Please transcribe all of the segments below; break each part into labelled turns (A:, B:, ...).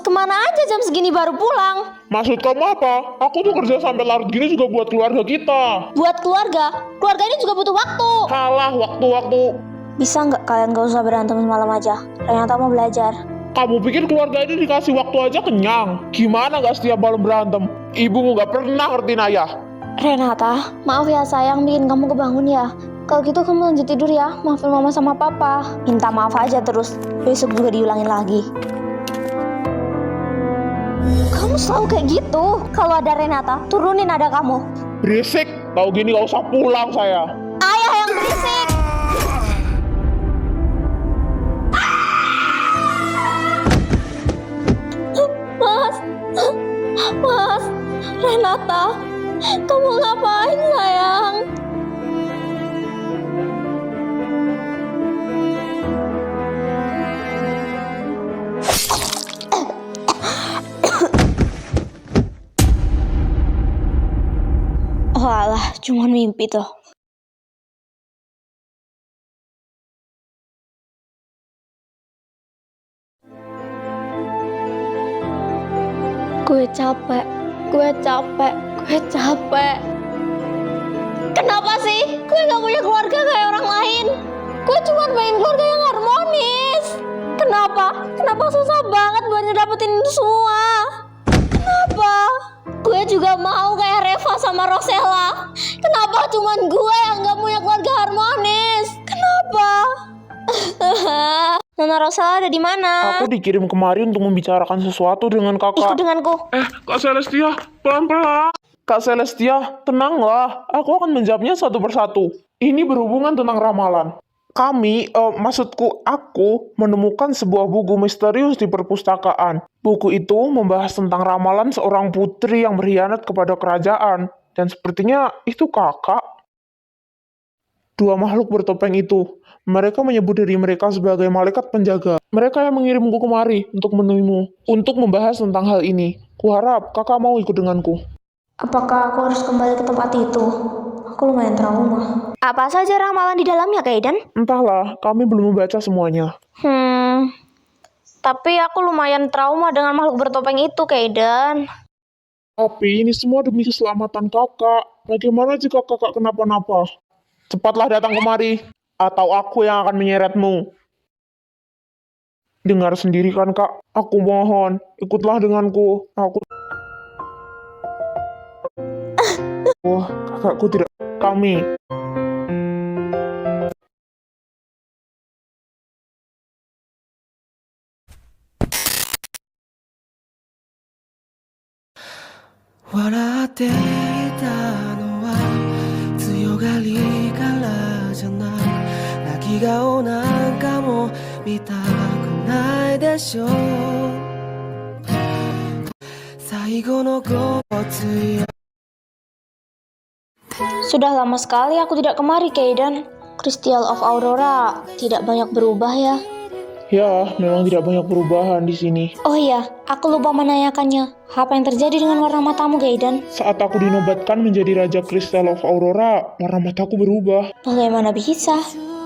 A: kemana aja jam segini baru pulang?
B: Maksud kamu apa? Aku tuh kerja sampai larut gini juga buat keluarga kita.
A: Buat keluarga? Keluarga ini juga butuh waktu.
B: Halah, waktu-waktu.
A: Bisa nggak kalian gak usah berantem semalam aja? Renata mau belajar.
B: Kamu pikir keluarga ini dikasih waktu aja kenyang? Gimana gak setiap malam berantem? Ibumu gak pernah ngertiin ayah.
A: Renata, maaf ya sayang bikin kamu kebangun ya. Kalau gitu kamu lanjut tidur ya. Maafin mama sama papa. Minta maaf aja terus. Besok juga diulangin lagi. Kamu selalu kayak gitu. Kalau ada Renata, turunin ada kamu.
B: Berisik, tahu gini gak usah pulang saya.
A: Ayah yang berisik. Mas, Renata, kamu ngapain sayang? Oh alah, cuma mimpi tuh. Gue capek. Kenapa sih? Gue gak punya keluarga kayak orang lain. Gue cuma pengen keluarga yang harmonis. Kenapa susah banget buat ngedapetin itu semua? Kenapa? Gue juga mau kayak Reva sama Rosella. Kenapa cuma gue yang gak punya keluarga harmonis? Kenapa? Nona Rosella ada di mana?
B: Aku dikirim kemari untuk membicarakan sesuatu dengan kakak.
A: Ikut denganku.
B: Kak Celestia, pelan-pelan. Kak Celestia, tenanglah. Aku akan menjawabnya satu persatu. Ini berhubungan tentang ramalan. Maksudku aku menemukan sebuah buku misterius di perpustakaan. Buku itu membahas tentang ramalan seorang putri yang berkhianat kepada kerajaan. Dan sepertinya itu kakak. Dua makhluk bertopeng itu. Mereka menyebut diri mereka sebagai malaikat penjaga. Mereka yang mengirimku kemari untuk menemuimu, untuk membahas tentang hal ini. Kuharap kakak mau ikut denganku.
A: Apakah aku harus kembali ke tempat itu? Aku lumayan trauma. Apa saja ramalan di dalamnya, Kaidan?
B: Entahlah, kami belum membaca semuanya.
A: Tapi aku lumayan trauma dengan makhluk bertopeng itu, Kaidan.
B: Tapi ini semua demi keselamatan kakak. Bagaimana jika kakak kenapa-napa? Cepatlah datang kemari, atau aku yang akan menyeretmu. Dengar sendiri kan kak, aku mohon, ikutlah denganku. Kakakku tidak, kami.
C: 笑っていたのは強がりからじゃない泣き顔なんかも見たくないでしょう最後のごつい
A: Sudah lama sekali aku tidak kemari, Kaidan. Crystal of Aurora tidak banyak berubah ya.
B: Ya, memang tidak banyak perubahan di sini.
A: Oh iya, aku lupa menanyakannya. Apa yang terjadi dengan warna matamu, Kaidan?
B: Saat aku dinobatkan menjadi Raja Crystal of Aurora, warna mataku berubah.
A: Bagaimana bisa?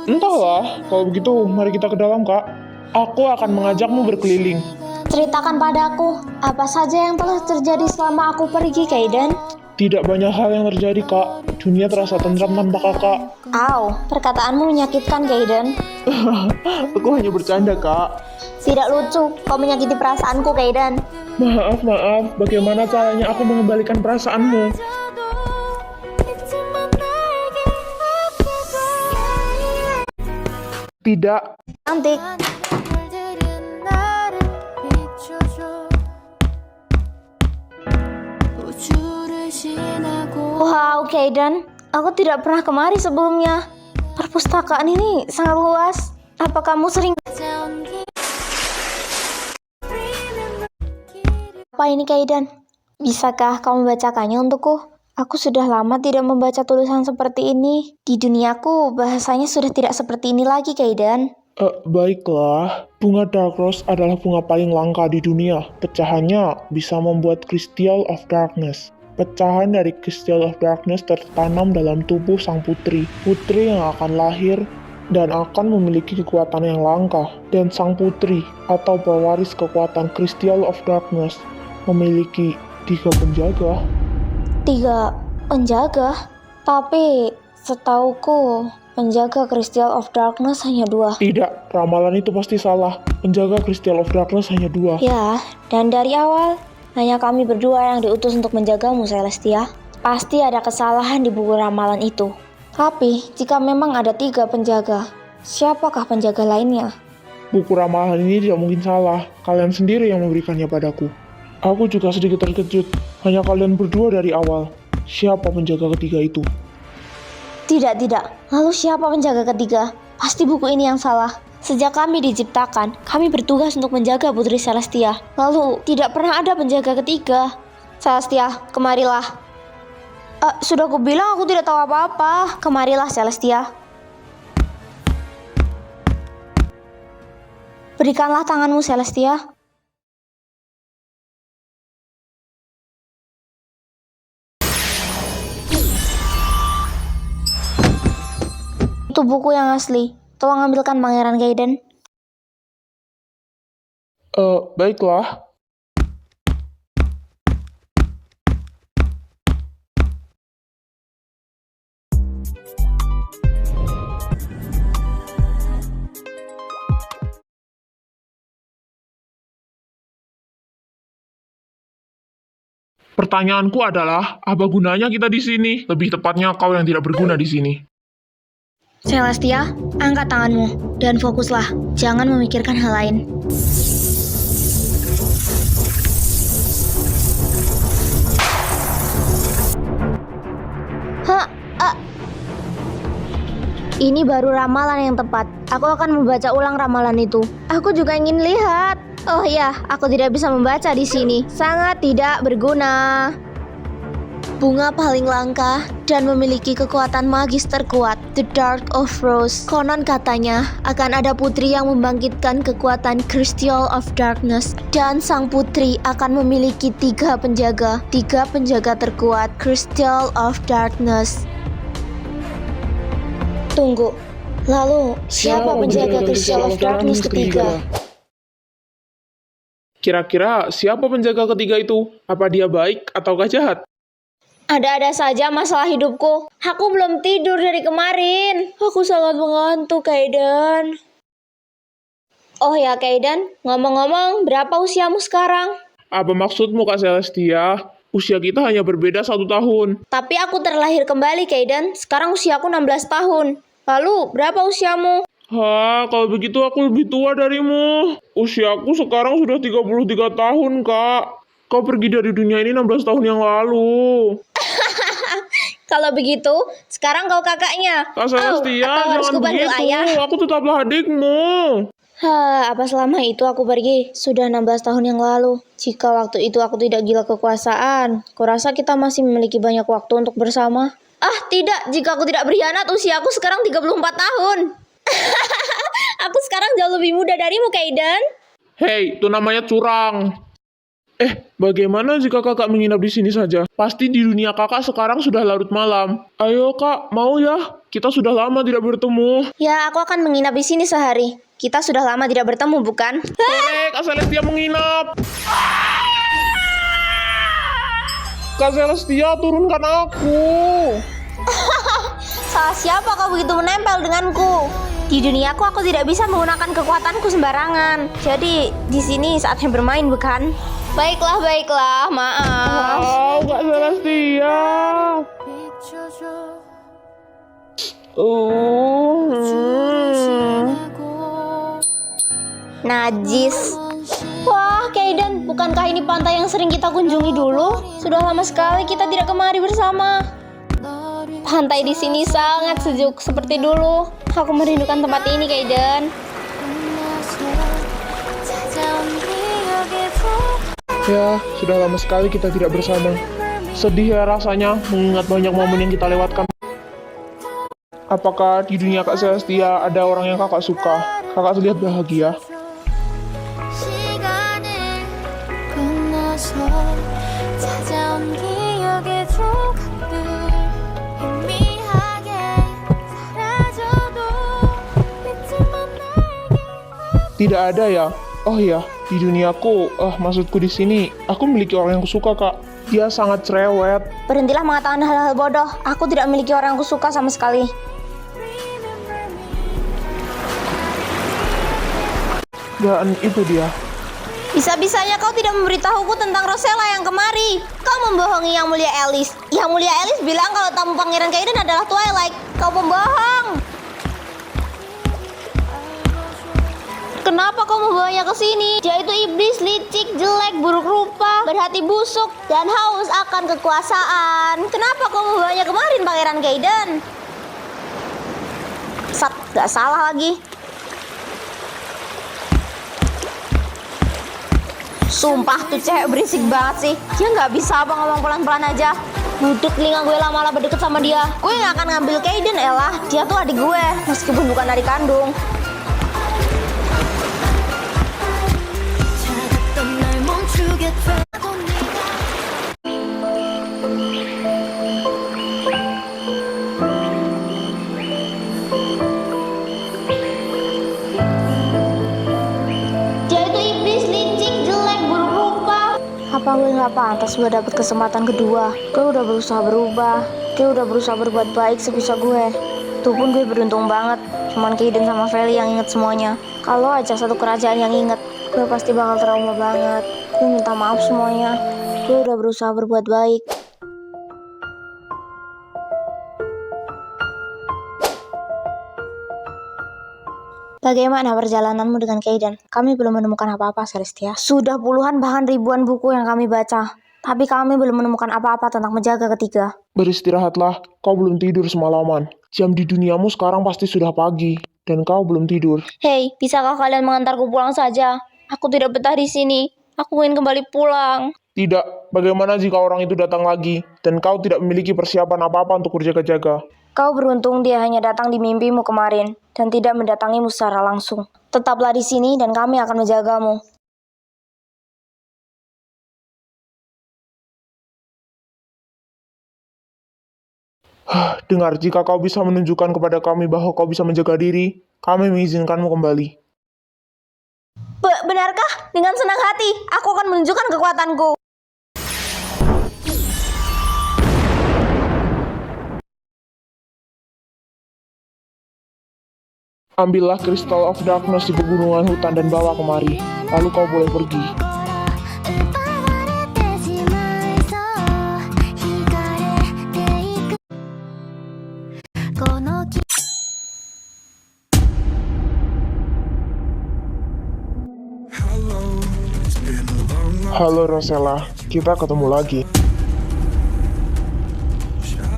B: Entahlah, kalau begitu mari kita ke dalam kak. Aku akan mengajakmu berkeliling.
A: Ceritakan padaku, apa saja yang telah terjadi selama aku pergi, Kaidan?
B: Tidak banyak hal yang terjadi kak. Dunia terasa tentram tanpa kakak.
A: Au, perkataanmu menyakitkan, Kaidan.
B: Aku hanya bercanda kak.
A: Tidak lucu, kau menyakiti perasaanku, Kaidan.
B: Maaf, bagaimana caranya aku mengembalikan perasaanmu? Tidak.
A: Cantik. Wow, Kaidan, aku tidak pernah kemari sebelumnya. Perpustakaan ini sangat luas. Apa kamu sering... Apa ini, Kaidan? Bisakah kamu membacakannya untukku? Aku sudah lama tidak membaca tulisan seperti ini. Di duniaku, bahasanya sudah tidak seperti ini lagi, Kaidan.
B: Baiklah, bunga Dark Rose adalah bunga paling langka di dunia. Pecahannya bisa membuat Crystal of Darkness. Pecahan dari Crystal of Darkness tertanam dalam tubuh sang putri. Putri yang akan lahir dan akan memiliki kekuatan yang langka. Dan sang putri atau pewaris kekuatan Crystal of Darkness memiliki 3 penjaga.
A: 3 penjaga? Tapi setauku penjaga Crystal of Darkness hanya 2.
B: Tidak, ramalan itu pasti salah. Penjaga Crystal of Darkness hanya 2.
A: Ya, dan dari awal hanya kami berdua yang diutus untuk menjagamu, Celestia. Pasti ada kesalahan di buku ramalan itu. Tapi jika memang ada 3 penjaga, siapakah penjaga lainnya?
B: Buku ramalan ini tidak mungkin salah. Kalian sendiri yang memberikannya padaku. Aku juga sedikit terkejut. Hanya kalian berdua dari awal. Siapa penjaga ketiga itu?
A: Tidak. Lalu siapa penjaga ketiga? Pasti buku ini yang salah. Sejak kami diciptakan, kami bertugas untuk menjaga Putri Celestia. Lalu, tidak pernah ada penjaga ketiga. Celestia, kemarilah. Sudah aku bilang aku tidak tahu apa-apa. Kemarilah, Celestia. Berikanlah tanganmu, Celestia. Itu buku yang asli. Tolong ambilkan Pangeran Kaiden.
B: Baiklah. Pertanyaanku adalah, apa gunanya kita di sini? Lebih tepatnya kau yang tidak berguna di sini.
A: Celestia, angkat tanganmu dan fokuslah. Jangan memikirkan hal lain. Ini baru ramalan yang tepat. Aku akan membaca ulang ramalan itu. Aku juga ingin lihat. Oh ya, aku tidak bisa membaca di sini. Sangat tidak berguna. Bunga paling langka dan memiliki kekuatan magis terkuat, The Dark of Rose. Konon katanya akan ada putri yang membangkitkan kekuatan Crystal of Darkness, dan sang putri akan memiliki 3 penjaga terkuat Crystal of Darkness. Tunggu, lalu siapa penjaga Crystal of Darkness ketiga?
B: Kira-kira siapa penjaga ketiga itu? Apa dia baik ataukah jahat?
A: Ada-ada saja masalah hidupku. Aku belum tidur dari kemarin. Aku sangat mengantuk, Kaiden. Oh ya, Kaiden, ngomong-ngomong, berapa usiamu sekarang?
B: Apa maksudmu, Kak Celestia? Usia kita hanya berbeda 1 tahun.
A: Tapi aku terlahir kembali, Kaiden. Sekarang usiaku 16 tahun. Lalu, berapa usiamu?
B: Kalau begitu aku lebih tua darimu. Usiaku sekarang sudah 33 tahun, Kak. Kau pergi dari dunia ini 16 tahun yang lalu.
A: Kalau begitu, sekarang kau kakaknya.
B: Kak Celestia,
A: harus
B: jangan
A: kupanggil
B: begitu.
A: ayah?
B: Aku tetaplah adikmu.
A: Apa selama itu aku pergi? Sudah 16 tahun yang lalu. Jika waktu itu aku tidak gila kekuasaan, kurasa kita masih memiliki banyak waktu untuk bersama. Tidak. Jika aku tidak berkhianat, usiaku sekarang 34 tahun. Aku sekarang jauh lebih muda darimu, Kaiden.
B: Hei, itu namanya curang. Bagaimana jika kakak menginap di sini saja? Pasti di dunia kakak sekarang sudah larut malam. Ayo kak, mau ya? Kita sudah lama tidak bertemu.
A: Ya, aku akan menginap di sini sehari. Kita sudah lama tidak bertemu, bukan?
B: Kak Celestia menginap. Kak Celestia, turunkan aku.
A: Salah siapa kau begitu menempel denganku? Di duniaku aku tidak bisa menggunakan kekuatanku sembarangan. Jadi, di sini saatnya bermain, bukan? Baiklah, maaf.
B: Kak Celestia.
A: Najis. Wah, Kaiden, bukankah ini pantai yang sering kita kunjungi dulu? Sudah lama sekali kita tidak kemari bersama. Pantai di sini sangat sejuk seperti dulu. Aku merindukan tempat ini, Kaiden.
B: Ya, sudah lama sekali kita tidak bersama. Sedih ya rasanya mengingat banyak momen yang kita lewatkan. Apakah di dunia Kak Celestia ada orang yang kakak suka? Kakak terlihat bahagia. Tidak ada ya? Oh ya, di duniaku, maksudku di sini, aku memiliki orang yang kusuka, Kak. Dia sangat cerewet.
A: Berhentilah mengatakan hal-hal bodoh. Aku tidak memiliki orang yang kusuka sama sekali.
B: Dan itu dia.
A: Bisa-bisanya kau tidak memberitahuku tentang Rosella yang kemari. Kau membohongi Yang Mulia Alice. Yang Mulia Alice bilang kalau tamu Pangeran Kaiden adalah Twilight. Kau pembohong. Kenapa kau membawanya ke sini? Dia itu iblis, licik, jelek, buruk rupa, berhati busuk, dan haus akan kekuasaan. Kenapa kau membawanya kemarin, Pangeran Kaiden? Sat, gak salah lagi. Sumpah tuh cewek berisik banget sih. Dia nggak bisa apa ngomong pelan-pelan aja. Budek telinga gue lah malah berdeket sama dia. Gue nggak akan ngambil Kaiden, Ella. Dia tuh adik gue, meskipun bukan adik kandung. Dia itu iblis, licik, jelek, buruk rupa. Apa gue nggak pantas gue dapet kesempatan kedua? Gue udah berusaha berubah. Gue udah berusaha berbuat baik sebisa gue. Tuh pun gue beruntung banget. Cuman Kaiden sama Feli yang inget semuanya. Kalau aja satu kerajaan yang inget, gue pasti bakal trauma banget. Gue minta maaf semuanya. Gue udah berusaha berbuat baik. Bagaimana perjalananmu dengan Kaiden? Kami belum menemukan apa-apa, Celestia. Sudah puluhan bahkan ribuan buku yang kami baca. Tapi kami belum menemukan apa-apa tentang penjaga ketiga.
B: Beristirahatlah, kau belum tidur semalaman. Jam di duniamu sekarang pasti sudah pagi, dan kau belum tidur.
A: Hei, bisakah kalian mengantarku pulang saja? Aku tidak betah di sini. Aku ingin kembali pulang.
B: Tidak, bagaimana jika orang itu datang lagi, dan kau tidak memiliki persiapan apa-apa untuk berjaga-jaga?
A: Kau beruntung dia hanya datang di mimpimu kemarin, dan tidak mendatangimu secara langsung. Tetaplah di sini dan kami akan menjagamu.
B: Dengar, jika kau bisa menunjukkan kepada kami bahwa kau bisa menjaga diri, kami mengizinkanmu kembali.
A: Benarkah? Dengan senang hati, aku akan menunjukkan kekuatanku.
B: Ambillah Crystal of Darkness di pegunungan hutan dan bawa kemari. Lalu kau boleh pergi. Halo Rosella, kita ketemu lagi.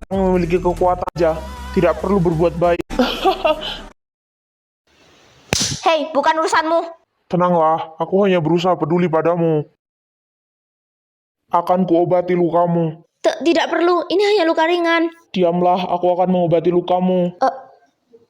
B: Memiliki kekuatan aja, tidak perlu berbuat baik.
A: Hei, bukan urusanmu.
B: Tenanglah, aku hanya berusaha peduli padamu. Akan kuobati lukamu.
A: Tidak perlu, ini hanya luka ringan.
B: Diamlah, aku akan mengobati lukamu.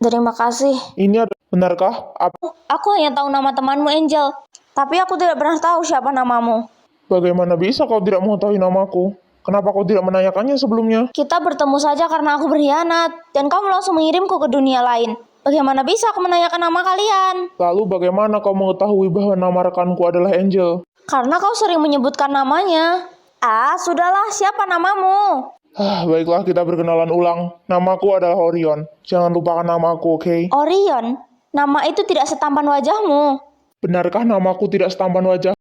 A: Terima kasih.
B: Ini ada, benarkah?
A: Aku hanya tahu nama temanmu Angel, tapi aku tidak pernah tahu siapa namamu.
B: Bagaimana bisa kau tidak mengetahui namaku? Kenapa kau tidak menanyakannya sebelumnya?
A: Kita bertemu saja karena aku berkhianat, dan kamu langsung mengirimku ke dunia lain. Bagaimana bisa aku menanyakan nama kalian?
B: Lalu bagaimana kau mengetahui bahwa nama rekanku adalah Angel?
A: Karena kau sering menyebutkan namanya. Sudahlah, siapa namamu?
B: Baiklah, kita berkenalan ulang. Namaku adalah Orion. Jangan lupakan namaku, oke?
A: Orion? Nama itu tidak setampan wajahmu.
B: Benarkah namaku tidak setampan wajah?